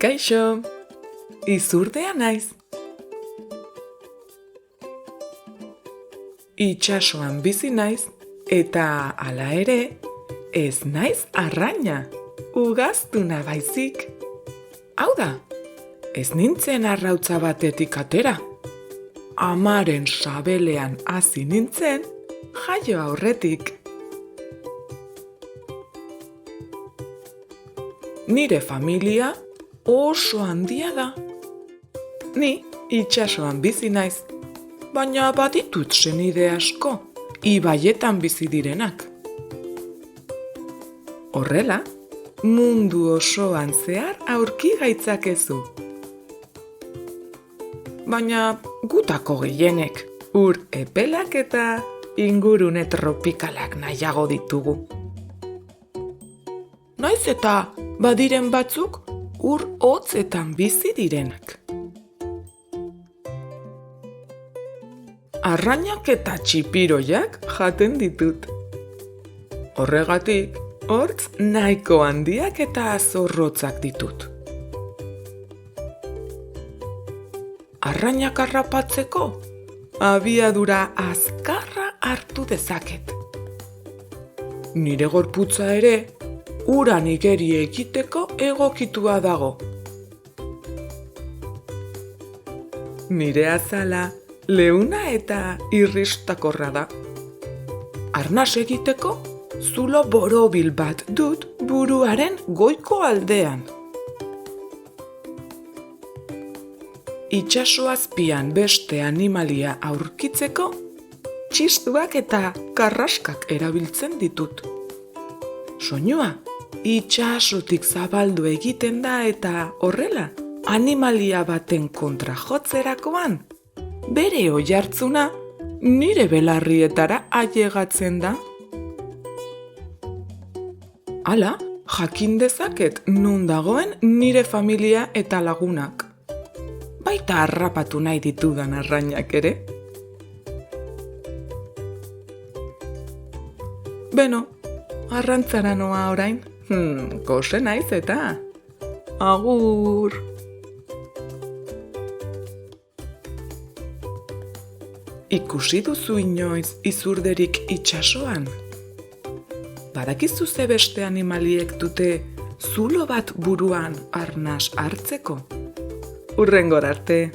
Kaixo, izurdea naiz. Itsasoan bizi naiz, eta hala ere, ez naiz arraina, ugaztuna baizik. Hau da, ez nintzen arrautza batetik atera. Amaren sabelean hasi nintzen, jaio aurretik. Nire familia oso handia da. Ni itsasoan bizi naiz, baina baditut senide asko, ibaietan bizi direnak. Horrela, mundu osoan zehar aurki gaitzakezu. Baina gutako gehienek, ur epelak eta ingurune tropikalak nahiago ditugu. Naiz eta badiren batzuk ur hotzetan bizi direnak. Arrainak eta txipiroiak jaten ditut. Horregatik, hortz nahiko handiak eta zorrotzak ditut. Arrainak harrapatzeko, abiadura azkarra hartu dezaket. Nire gorputza ere, uran igeri egiteko egokitua dago. Nire azala leuna eta irristakorra da. Arnas egiteko, zulo borobil bat dut buruaren goiko aldean. Itsaso azpian beste animalia aurkitzeko, txistuak eta karraskak erabiltzen ditut. Soinua, itsasotik zabaldu egiten da eta horrela, animalia baten kontra jotzerakoan, bere oihartzuna nire belarrietara ailegatzen da. Hala, jakin dezaket non dagoen nire familia eta lagunak. Baita harrapatu nahi ditudan arrainak ere. Beno, arrantzara noa orain. Gose naiz eta. Agur! Ikusi duzu inoiz izurderik itsasoan? Badakizu ze beste animaliek dute zulo bat buruan arnas hartzeko? Hurrengora arte.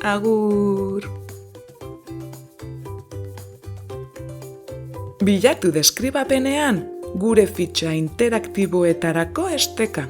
Agur! Bilatu deskribapenean gure fitxa interaktiboetarako esteka.